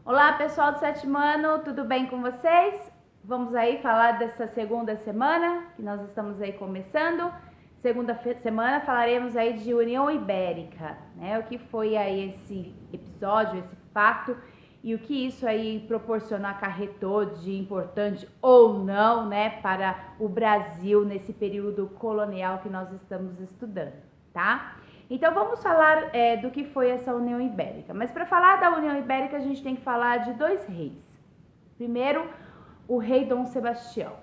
Olá, pessoal do sétimo ano, tudo bem com vocês? Vamos aí falar dessa segunda semana que nós estamos aí começando. Segunda semana falaremos aí de União Ibérica, né? O que foi aí esse episódio, esse fato e o que isso aí proporcionou, acarretou de importante ou não, né, para o Brasil nesse período colonial que nós estamos estudando, tá? Então vamos falar do que foi essa União Ibérica. Mas para falar da União Ibérica a gente tem que falar de dois reis. Primeiro, o rei Dom Sebastião.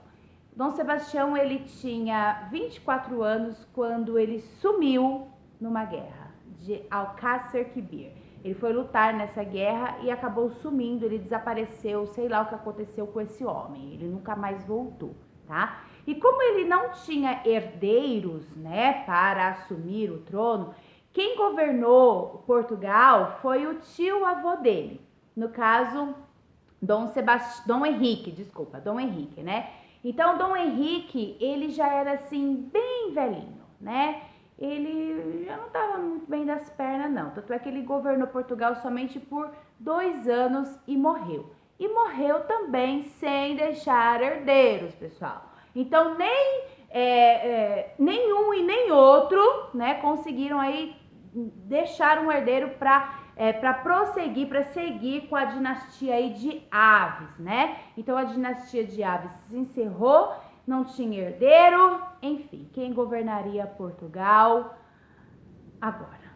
Dom Sebastião ele tinha 24 anos quando ele sumiu numa guerra de Alcácer Quibir. Ele foi lutar nessa guerra e acabou sumindo, ele desapareceu, sei lá o que aconteceu com esse homem, ele nunca mais voltou, tá? E como ele não tinha herdeiros, né, para assumir o trono, quem governou Portugal foi o tio-avô dele, no caso, Dom Henrique, né? Então, Dom Henrique, ele já era assim, bem velhinho, né? Ele já não estava muito bem das pernas, não. Tanto é que ele governou Portugal somente por 2 anos e morreu. E morreu também sem deixar herdeiros, pessoal. Então, nenhum e nem outro, né, conseguiram aí deixar um herdeiro para prosseguir, para seguir com a dinastia aí de Aves, né? Então a dinastia de Aves se encerrou, não tinha herdeiro, enfim, quem governaria Portugal agora?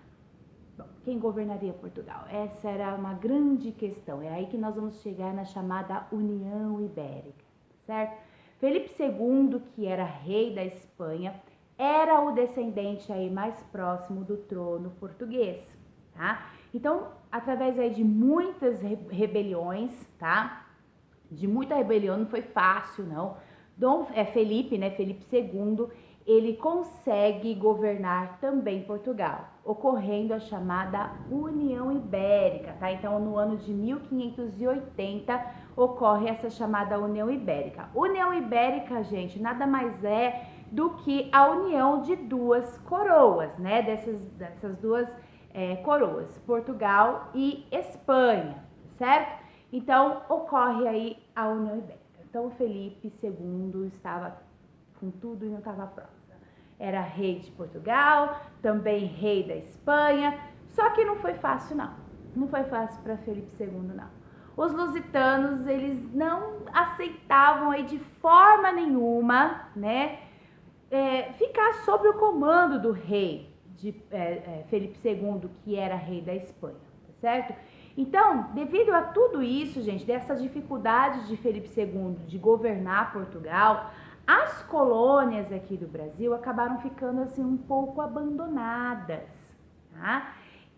Bom, quem governaria Portugal? Essa era uma grande questão, é aí que nós vamos chegar na chamada União Ibérica, certo? Felipe II, que era rei da Espanha, era o descendente aí mais próximo do trono português, tá? Então, através aí de muitas rebeliões, tá? De muita rebelião, não foi fácil, não. Felipe, né? Felipe II, ele consegue governar também Portugal, ocorrendo a chamada União Ibérica, tá? Então, no ano de 1580, ocorre essa chamada União Ibérica. União Ibérica, gente, nada mais é do que a união de duas coroas, né? Dessas duas coroas, Portugal e Espanha, certo? Então, ocorre aí a União Ibérica. Então, Felipe II estava com tudo e não estava pronto. Era rei de Portugal, também rei da Espanha, só que não foi fácil, não. Não foi fácil para Felipe II, não. Os lusitanos, eles não aceitavam aí de forma nenhuma, né, ficar sob o comando do rei de Felipe II, que era rei da Espanha, tá certo? Então, devido a tudo isso, gente, dessas dificuldades de Felipe II de governar Portugal, as colônias aqui do Brasil acabaram ficando assim um pouco abandonadas, tá?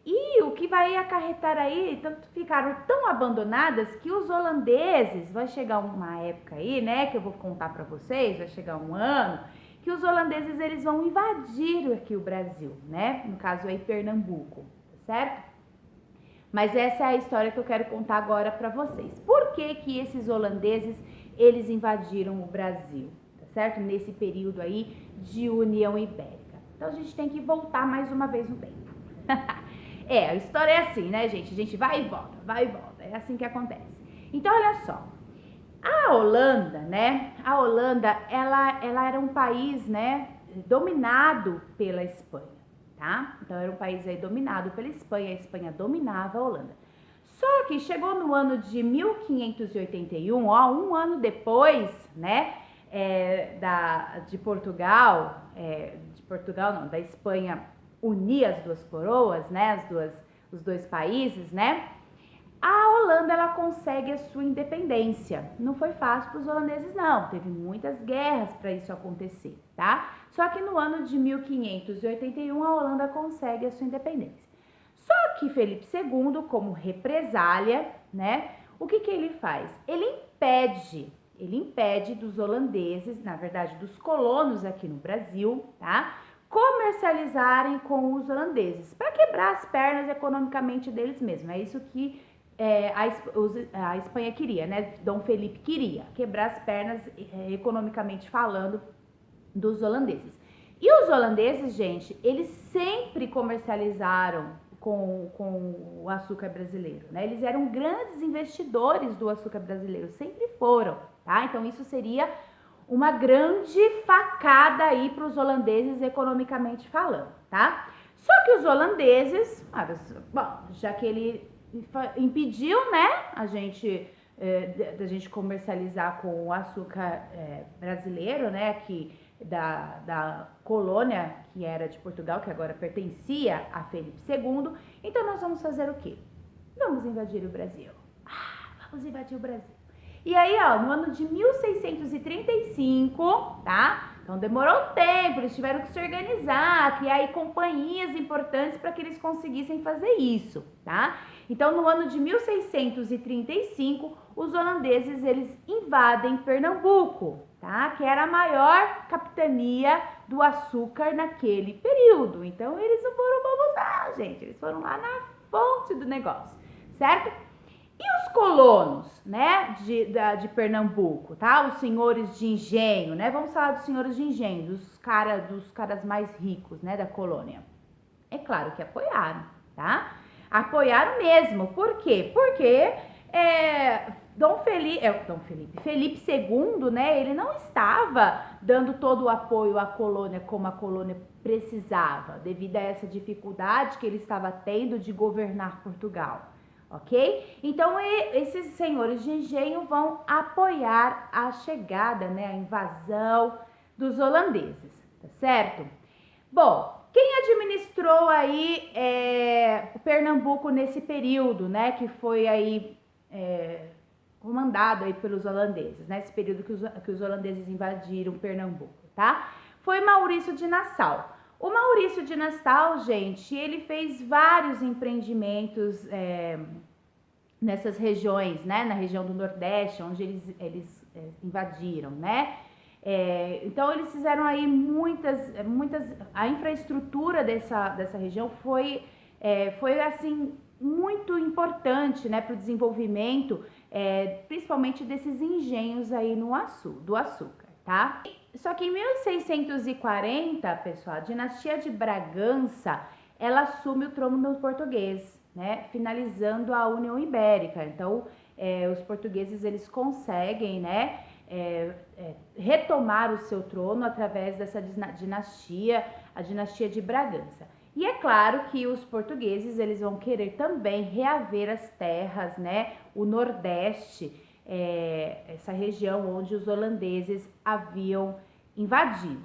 E o que vai acarretar aí, ficaram tão abandonadas que os holandeses, vai chegar uma época aí, né, que eu vou contar para vocês, vai chegar um ano, que os holandeses eles vão invadir aqui o Brasil, né, no caso aí Pernambuco, certo? Mas essa é a história que eu quero contar agora para vocês. Por que que esses holandeses, eles invadiram o Brasil, tá certo? Nesse período aí de União Ibérica. Então a gente tem que voltar mais uma vez no tempo. A história é assim, né, gente? A gente vai e volta, é assim que acontece. Então, olha só, a Holanda, né? A Holanda, ela era um país, né, dominado pela Espanha, tá? Então, era um país aí dominado pela Espanha, a Espanha dominava a Holanda. Só que chegou no ano de 1581, ó, um ano depois, né, da Espanha unir as duas coroas, né, os dois países, né, a Holanda ela consegue a sua independência. Não foi fácil para os holandeses, não. Teve muitas guerras para isso acontecer, tá? Só que no ano de 1581 a Holanda consegue a sua independência. Só que Felipe II, como represália, né, o que ele faz? Ele impede dos holandeses, na verdade dos colonos aqui no Brasil, tá, comercializarem com os holandeses, para quebrar as pernas economicamente deles mesmos. É isso que a Espanha queria, né? Dom Felipe queria quebrar as pernas economicamente falando dos holandeses. E os holandeses, gente, eles sempre comercializaram com o açúcar brasileiro, né? Eles eram grandes investidores do açúcar brasileiro, sempre foram, tá? Então isso seria uma grande facada aí para os holandeses economicamente falando, tá? Só que os holandeses, bom, já que ele impediu, né, da gente comercializar com o açúcar brasileiro, né, aqui da colônia que era de Portugal, que agora pertencia a Felipe II, então nós vamos fazer o quê? Vamos invadir o Brasil. Vamos invadir o Brasil. E aí, ó, no ano de 1635, tá? Então demorou tempo, eles tiveram que se organizar, criar aí companhias importantes para que eles conseguissem fazer isso, tá? Então no ano de 1635, os holandeses eles invadem Pernambuco, tá? Que era a maior capitania do açúcar naquele período. Então eles não foram bobos não, gente, eles foram lá na fonte do negócio, certo? E os colonos, né, de Pernambuco, tá? Os senhores de engenho, né? Vamos falar dos senhores de engenho, dos caras mais ricos, né, da colônia. É claro que apoiaram, tá? Apoiaram mesmo. Por quê? Porque Felipe II, né, ele não estava dando todo o apoio à colônia como a colônia precisava, devido a essa dificuldade que ele estava tendo de governar Portugal. Ok? Então, esses senhores de engenho vão apoiar a chegada, né, a invasão dos holandeses, tá certo? Bom, quem administrou aí o Pernambuco nesse período, né, que foi aí comandado aí pelos holandeses, né, esse período que os holandeses invadiram Pernambuco, tá? Foi Maurício de Nassau. O Maurício de Nassau, gente, ele fez vários empreendimentos nessas regiões, né? Na região do Nordeste, onde eles invadiram, né? Então, eles fizeram aí muitas... A infraestrutura dessa região foi assim, muito importante, né? Para o desenvolvimento, principalmente desses engenhos aí do açúcar, tá? Só que em 1640, pessoal, a dinastia de Bragança, ela assume o trono português, né, finalizando a União Ibérica. Então, os portugueses, eles conseguem, né, retomar o seu trono através dessa dinastia, a dinastia de Bragança. E é claro que os portugueses, eles vão querer também reaver as terras, né, o Nordeste, essa região onde os holandeses haviam invadido,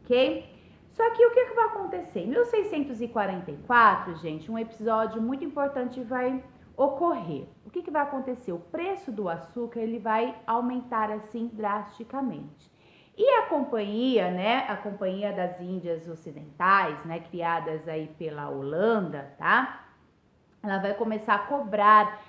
ok? Só que o que vai acontecer? Em 1644, gente, um episódio muito importante vai ocorrer. O que vai acontecer? O preço do açúcar, ele vai aumentar assim drasticamente. E a companhia, né, a Companhia das Índias Ocidentais, né, criadas aí pela Holanda, tá? Ela vai começar a cobrar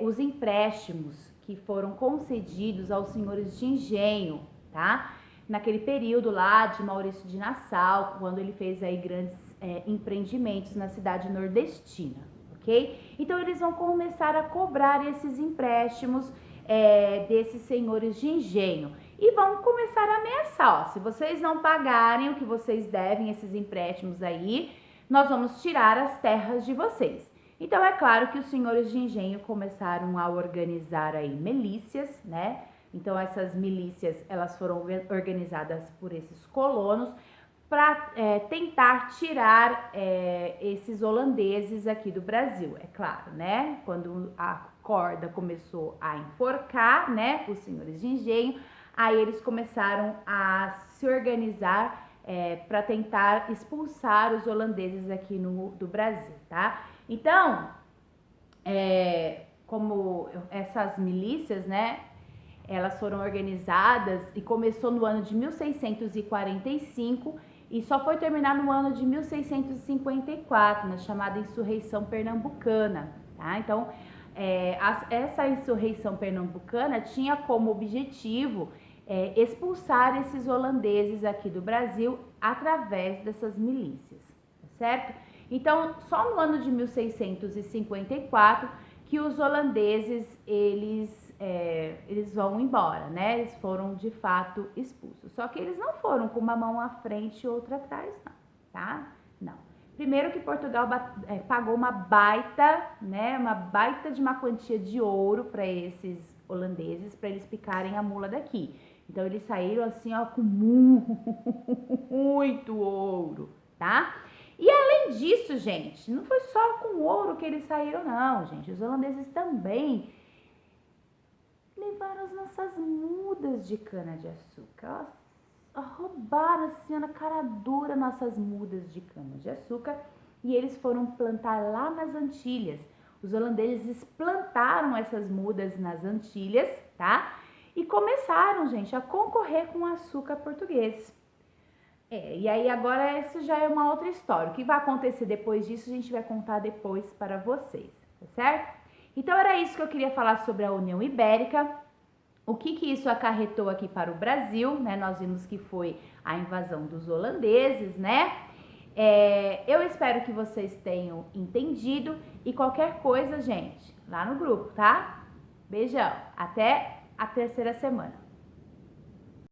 os empréstimos que foram concedidos aos senhores de engenho, tá? Naquele período lá de Maurício de Nassau, quando ele fez aí grandes empreendimentos na cidade nordestina, ok? Então, eles vão começar a cobrar esses empréstimos desses senhores de engenho e vão começar a ameaçar, ó, se vocês não pagarem o que vocês devem, esses empréstimos aí, nós vamos tirar as terras de vocês. Então, é claro que os senhores de engenho começaram a organizar aí milícias, né? Então, essas milícias, elas foram organizadas por esses colonos para tentar tirar esses holandeses aqui do Brasil, é claro, né? Quando a corda começou a enforcar, né, os senhores de engenho, aí eles começaram a se organizar para tentar expulsar os holandeses aqui do Brasil, tá? Então, como essas milícias, né, elas foram organizadas e começou no ano de 1645 e só foi terminar no ano de 1654, na chamada Insurreição Pernambucana, tá? Então, essa Insurreição Pernambucana tinha como objetivo expulsar esses holandeses aqui do Brasil através dessas milícias, tá certo? Então, só no ano de 1654 que os holandeses, eles vão embora, né? Eles foram de fato expulsos. Só que eles não foram com uma mão à frente e outra atrás, não, tá? Não. Primeiro que Portugal pagou uma baita, né, uma baita de uma quantia de ouro para esses holandeses, para eles picarem a mula daqui. Então eles saíram assim, ó, com muito ouro, tá? E além disso, gente, não foi só com ouro que eles saíram, não, gente. Os holandeses também levaram as nossas mudas de cana-de-açúcar. Roubaram assim na cara dura nossas mudas de cana-de-açúcar e eles foram plantar lá nas Antilhas. Os holandeses plantaram essas mudas nas Antilhas, tá? E começaram, gente, a concorrer com o açúcar português. E aí agora isso já é uma outra história. O que vai acontecer depois disso a gente vai contar depois para vocês, tá certo? Então era isso que eu queria falar sobre a União Ibérica. O que isso acarretou aqui para o Brasil, né? Nós vimos que foi a invasão dos holandeses, né? Eu espero que vocês tenham entendido e qualquer coisa, gente, lá no grupo, tá? Beijão, até a terceira semana.